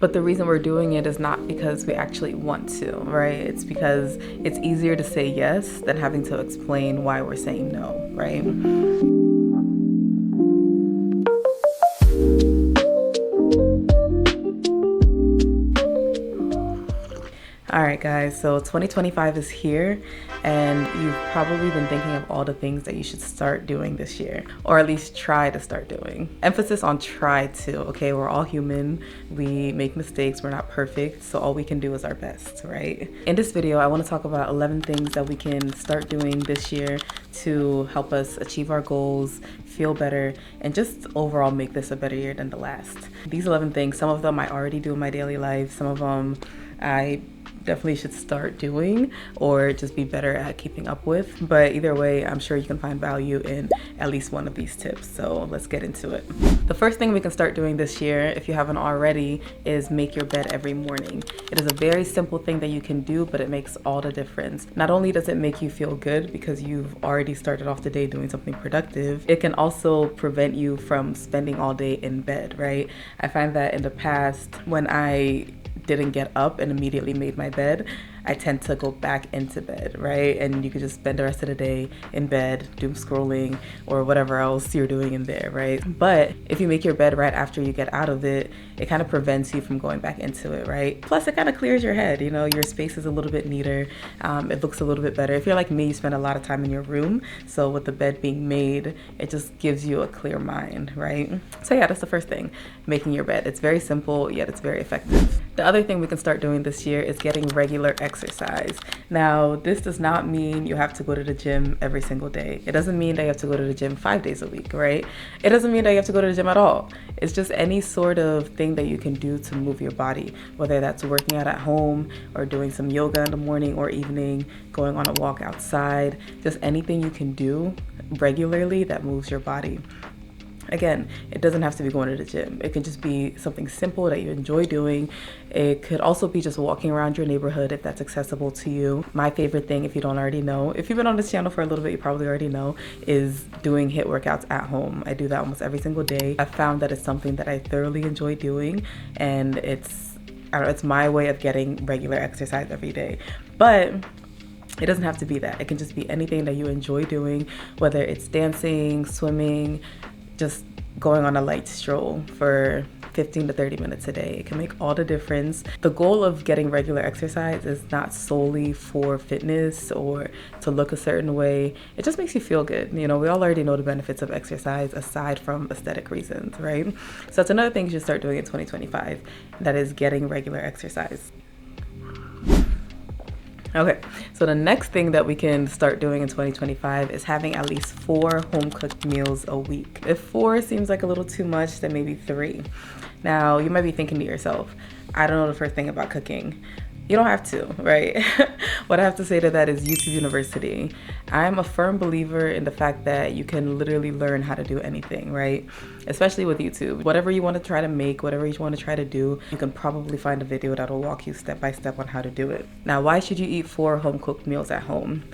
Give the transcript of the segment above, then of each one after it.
But the reason we're doing it is not because we actually want to, right? It's because it's easier to say yes than having to explain why we're saying no, right? All right, guys, so 2025 is here, and you've probably been thinking of all the things that you should start doing this year, or at least try to start doing. Emphasis on try to, okay? We're all human. We make mistakes. We're not perfect, so all we can do is our best, right? In this video, I want to talk about 11 things that we can start doing this year to help us achieve our goals, feel better, and just overall make this a better year than the last. These 11 things, some of them I already do in my daily life, some of them I definitely should start doing or just be better at keeping up with. But either way, I'm sure you can find value in at least one of these tips. So let's get into it. The first thing we can start doing this year, if you haven't already, is make your bed every morning. It is a very simple thing that you can do, but it makes all the difference. Not only does it make you feel good because you've already started off the day doing something productive, it can also prevent you from spending all day in bed, right? I find that in the past, when I didn't get up and immediately made my bed, I tend to go back into bed, right? And you could just spend the rest of the day in bed, doom scrolling, or whatever else you're doing in there, right? But if you make your bed right after you get out of it, it kind of prevents you from going back into it, right? Plus, it kind of clears your head, you know, your space is a little bit neater, it looks a little bit better. If you're like me, you spend a lot of time in your room, so with the bed being made, it just gives you a clear mind, right? So yeah, that's the first thing, making your bed. It's very simple, yet it's very effective. The other thing we can start doing this year is getting regular exercise. Now, this does not mean you have to go to the gym every single day. It doesn't mean that you have to go to the gym 5 days a week, right? It doesn't mean that you have to go to the gym at all. It's just any sort of thing that you can do to move your body, whether that's working out at home or doing some yoga in the morning or evening, going on a walk outside, just anything you can do regularly that moves your body. Again, it doesn't have to be going to the gym. It can just be something simple that you enjoy doing. It could also be just walking around your neighborhood if that's accessible to you. My favorite thing, if you don't already know, if you've been on this channel for a little bit, you probably already know, is doing HIIT workouts at home. I do that almost every single day. I found that it's something that I thoroughly enjoy doing, and it's my way of getting regular exercise every day. But it doesn't have to be that. It can just be anything that you enjoy doing, whether it's dancing, swimming, just going on a light stroll for 15 to 30 minutes a day. It can make all the difference. The goal of getting regular exercise is not solely for fitness or to look a certain way. It just makes you feel good. You know, we all already know the benefits of exercise aside from aesthetic reasons, right? So that's another thing you should start doing in 2025. That is getting regular exercise. Okay, so the next thing that we can start doing in 2025 is having at least 4 home-cooked meals a week. If 4 seems like a little too much, then maybe 3. Now, you might be thinking to yourself, I don't know the first thing about cooking. You don't have to, right? What I have to say to that is YouTube University. I'm a firm believer in the fact that you can literally learn how to do anything, right? Especially with YouTube. Whatever you want to try to make, whatever you want to try to do, you can probably find a video that'll walk you step by step on how to do it. Now, why should you eat 4 home-cooked meals at home?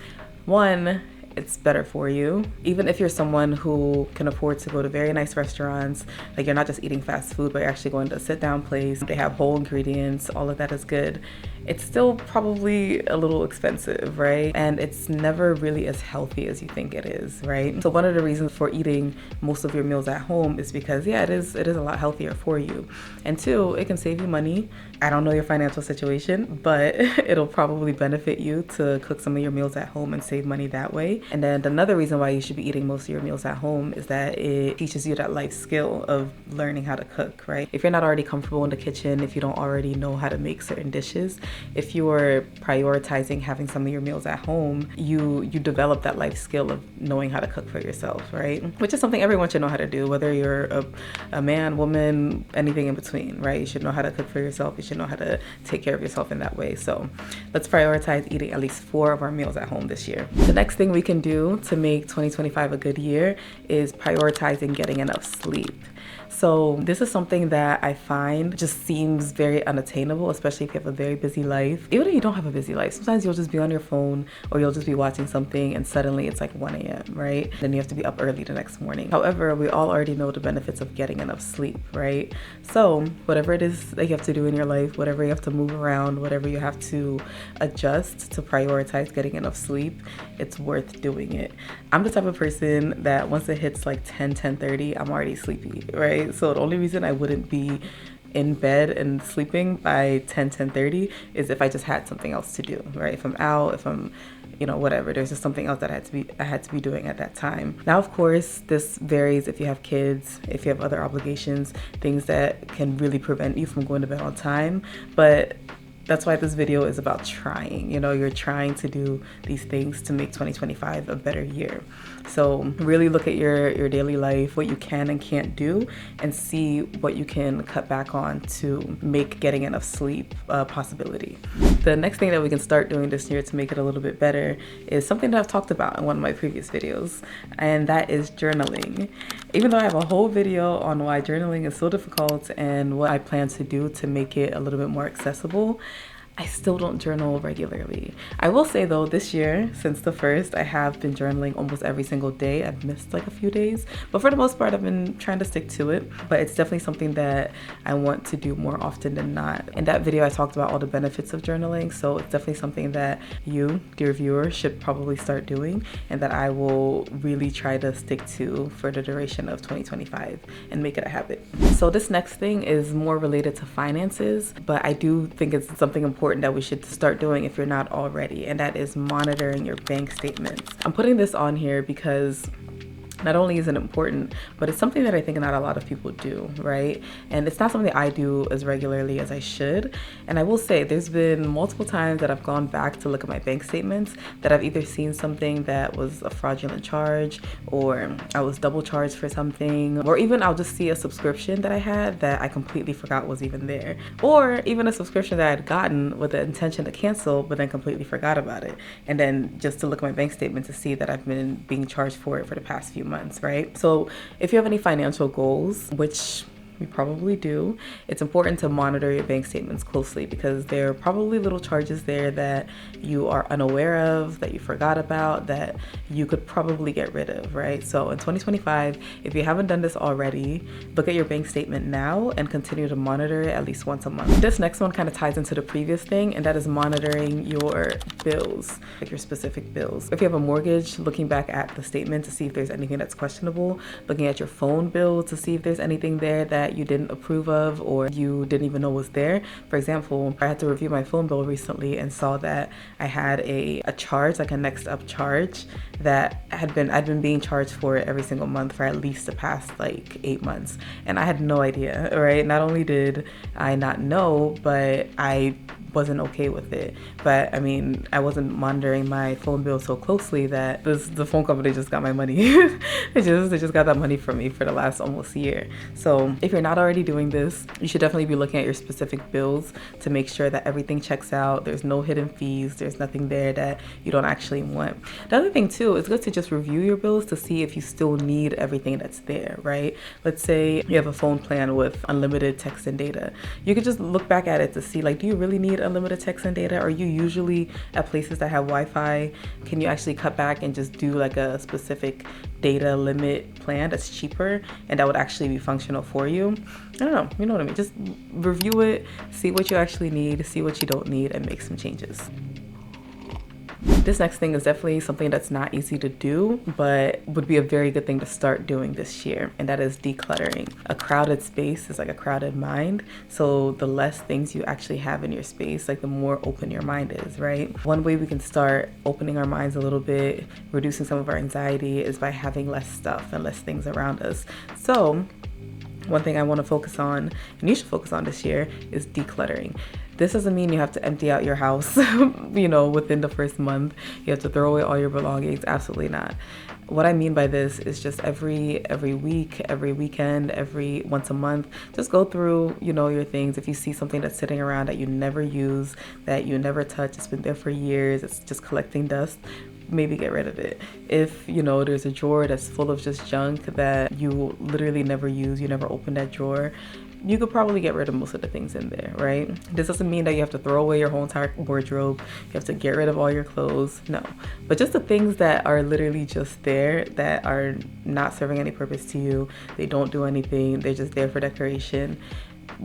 1, it's better for you. Even if you're someone who can afford to go to very nice restaurants, like you're not just eating fast food, but you're actually going to a sit-down place, they have whole ingredients, all of that is good. It's still probably a little expensive, right? And it's never really as healthy as you think it is, right? So one of the reasons for eating most of your meals at home is because, yeah, it is a lot healthier for you. And 2, it can save you money. I don't know your financial situation, but it'll probably benefit you to cook some of your meals at home and save money that way. And then another reason why you should be eating most of your meals at home is that it teaches you that life skill of learning how to cook, right? If you're not already comfortable in the kitchen, if you don't already know how to make certain dishes, if you are prioritizing having some of your meals at home, you develop that life skill of knowing how to cook for yourself, right? Which is something everyone should know how to do, whether you're a man, woman, anything in between, right? You should know how to cook for yourself. You should know how to take care of yourself in that way. So let's prioritize eating at least 4 of our meals at home this year. The next thing we can do to make 2025 a good year is prioritizing getting enough sleep. So this is something that I find just seems very unattainable, especially if you have a very busy life. Even if you don't have a busy life, sometimes you'll just be on your phone or you'll just be watching something and suddenly it's like 1 a.m., right? Then you have to be up early the next morning. However, we all already know the benefits of getting enough sleep, right? So whatever it is that you have to do in your life, whatever you have to move around, whatever you have to adjust to prioritize getting enough sleep, it's worth doing it. I'm the type of person that once it hits like 10:30, I'm already sleepy, right? So the only reason I wouldn't be in bed and sleeping by 10:30 is if I just had something else to do, right? If I'm out, if I'm, whatever, there's just something else that I had to be doing at that time. Now, of course, this varies if you have kids, if you have other obligations, things that can really prevent you from going to bed on time. But that's why this video is about trying. You're trying to do these things to make 2025 a better year. So really look at your daily life, what you can and can't do, and see what you can cut back on to make getting enough sleep a possibility. The next thing that we can start doing this year to make it a little bit better is something that I've talked about in one of my previous videos, and that is journaling. Even though I have a whole video on why journaling is so difficult and what I plan to do to make it a little bit more accessible, I still don't journal regularly. I will say though, this year, since the first, I have been journaling almost every single day. I've missed like a few days, but for the most part, I've been trying to stick to it. But it's definitely something that I want to do more often than not. In that video, I talked about all the benefits of journaling. So it's definitely something that you, dear viewer, should probably start doing and that I will really try to stick to for the duration of 2025 and make it a habit. So this next thing is more related to finances, but I do think it's something important that we should start doing if you're not already, and that is monitoring your bank statements. I'm putting this on here because not only is it important, but it's something that I think not a lot of people do, right? And it's not something I do as regularly as I should. And I will say there's been multiple times that I've gone back to look at my bank statements that I've either seen something that was a fraudulent charge, or I was double charged for something, or even I'll just see a subscription that I had that I completely forgot was even there, or even a subscription that I had gotten with the intention to cancel but then completely forgot about it, and then just to look at my bank statement to see that I've been being charged for it for the past few months, right? So if you have any financial goals, which we probably do, it's important to monitor your bank statements closely because there are probably little charges there that you are unaware of, that you forgot about, that you could probably get rid of, right? So in 2025, if you haven't done this already, look at your bank statement now and continue to monitor it at least once a month. This next one kind of ties into the previous thing, and that is monitoring your bills, like your specific bills. If you have a mortgage, looking back at the statement to see if there's anything that's questionable, looking at your phone bill to see if there's anything there that you didn't approve of or you didn't even know was there. For example, I had to review my phone bill recently and saw that I had a charge, like a next up charge, that I'd been being charged for it every single month for at least the past like 8 months. And I had no idea, right? Not only did I not know, but I wasn't okay with it. But I mean, I wasn't monitoring my phone bill so closely that the phone company just got my money. they just got that money from me for the last almost year. So if you're not already doing this, you should definitely be looking at your specific bills to make sure that everything checks out. There's no hidden fees. There's nothing there that you don't actually want. The other thing too, it's good to just review your bills to see if you still need everything that's there, right? Let's say you have a phone plan with unlimited text and data. You could just look back at it to see, like, do you really need unlimited text and data? Are you usually at places that have Wi-Fi? Can you actually cut back and just do like a specific data limit plan that's cheaper and that would actually be functional for you? I don't know, you know what I mean? Just review it, see what you actually need, see what you don't need, and make some changes. This next thing is definitely something that's not easy to do, but would be a very good thing to start doing this year, and that is decluttering. A crowded space is like a crowded mind, so the less things you actually have in your space, like the more open your mind is, right? One way we can start opening our minds a little bit, reducing some of our anxiety, is by having less stuff and less things around us. So one thing I want to focus on, and you should focus on this year, is decluttering. This doesn't mean you have to empty out your house, within the first month. You have to throw away all your belongings. Absolutely not. What I mean by this is just every week, every weekend, every once a month, just go through, your things. If you see something that's sitting around that you never use, that you never touch, it's been there for years, it's just collecting dust, maybe get rid of it. If, you know, there's a drawer that's full of just junk that you literally never use, you never open that drawer, you could probably get rid of most of the things in there, right? This doesn't mean that you have to throw away your whole entire wardrobe. You have to get rid of all your clothes. No. But just the things that are literally just there, that are not serving any purpose to you, they don't do anything, they're just there for decoration,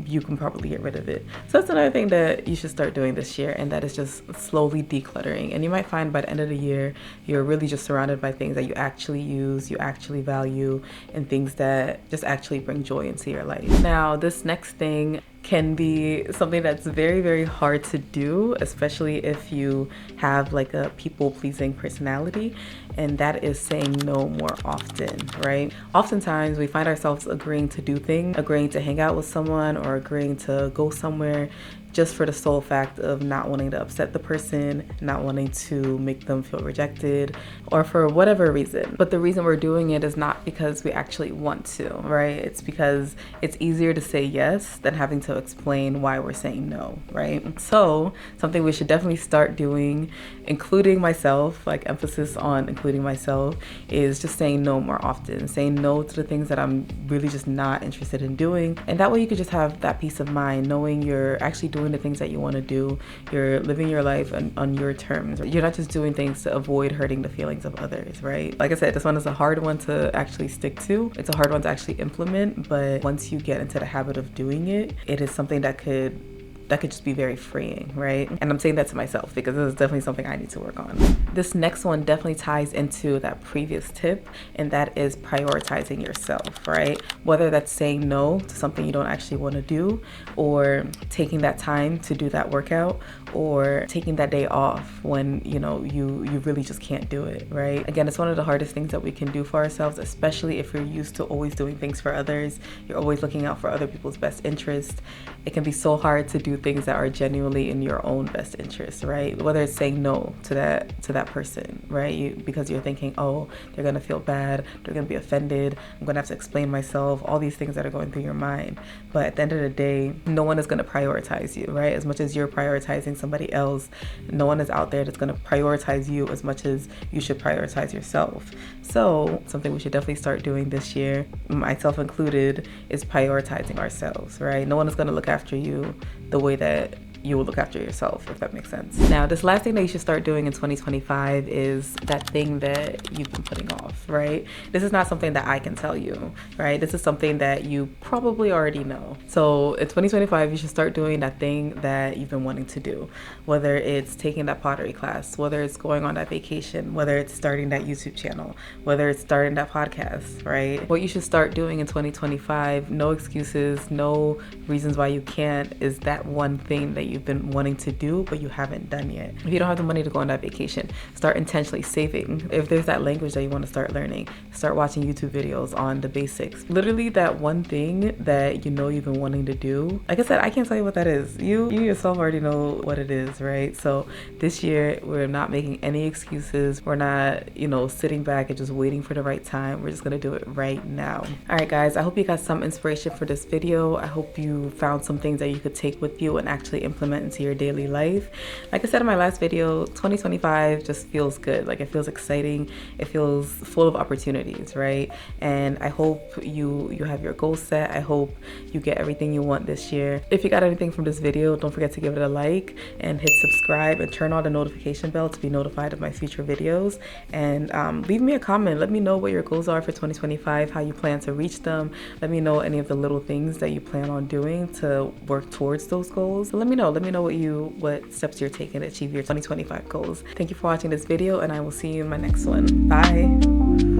you can probably get rid of it. So that's another thing that you should start doing this year, and that is just slowly decluttering. And you might find by the end of the year, you're really just surrounded by things that you actually use, you actually value, and things that just actually bring joy into your life. Now, this next thing can be something that's very, very hard to do, especially if you have like a people-pleasing personality, and that is saying no more often, right? Oftentimes we find ourselves agreeing to do things, agreeing to hang out with someone, or agreeing to go somewhere just for the sole fact of not wanting to upset the person, not wanting to make them feel rejected, or for whatever reason. But the reason we're doing it is not because we actually want to, right? It's because it's easier to say yes than having to explain why we're saying no, right? So something we should definitely start doing, including myself, like emphasis on including myself, is just saying no more often, saying no to the things that I'm really just not interested in doing. And that way you could just have that peace of mind, knowing you're actually doing the things that you want to do. You're living your life on your terms. You're not just doing things to avoid hurting the feelings of others, right? Like I said, this one is a hard one to actually stick to. It's a hard one to actually implement, but once you get into the habit of doing it, it is something that could just be very freeing, right? And I'm saying that to myself because this is definitely something I need to work on. This next one definitely ties into that previous tip, and that is prioritizing yourself, right? Whether that's saying no to something you don't actually want to do, or taking that time to do that workout, or taking that day off when, you know, you really just can't do it, right? Again, it's one of the hardest things that we can do for ourselves, especially if you're used to always doing things for others. You're always looking out for other people's best interest. It can be so hard to do things that are genuinely in your own best interest, right? Whether it's saying no to that person, right? Because you're thinking, oh, they're gonna feel bad, they're gonna be offended, I'm gonna have to explain myself, all these things that are going through your mind. But at the end of the day, no one is gonna prioritize you, right? As much as you're prioritizing somebody else, no one is out there that's gonna prioritize you as much as you should prioritize yourself. So something we should definitely start doing this year, myself included, is prioritizing ourselves, right? No one is gonna look after you the way that you will look after yourself, if that makes sense. Now, this last thing that you should start doing in 2025 is that thing that you've been putting off, right? This is not something that I can tell you, right? This is something that you probably already know. So in 2025, you should start doing that thing that you've been wanting to do, whether it's taking that pottery class, whether it's going on that vacation, whether it's starting that YouTube channel, whether it's starting that podcast, right? What you should start doing in 2025, no excuses, no reasons why you can't, is that one thing that you've been wanting to do but you haven't done yet. If you don't have the money to go on that vacation, start intentionally saving. If there's that language that you want to start learning, start watching YouTube videos on the basics. Literally that one thing that you know you've been wanting to do. Like I said, I can't tell you what that is. You yourself already know what it is, right? So this year we're not making any excuses. We're not, you know, sitting back and just waiting for the right time. We're just gonna do it right now. All right, guys, I hope you got some inspiration for this video. I hope you found some things that you could take with you and actually implement into your daily life. Like I said in my last video, 2025 just feels good. Like, it feels exciting. It feels full of opportunities, right? And I hope you have your goals set. I hope you get everything you want this year. If you got anything from this video, don't forget to give it a like and hit subscribe and turn on the notification bell to be notified of my future videos. And leave me a comment. Let me know what your goals are for 2025, how you plan to reach them. Let me know any of the little things that you plan on doing to work towards those goals. Let me know what steps you're taking to achieve your 2025 goals. Thank you for watching this video, and I will see you in my next one. Bye.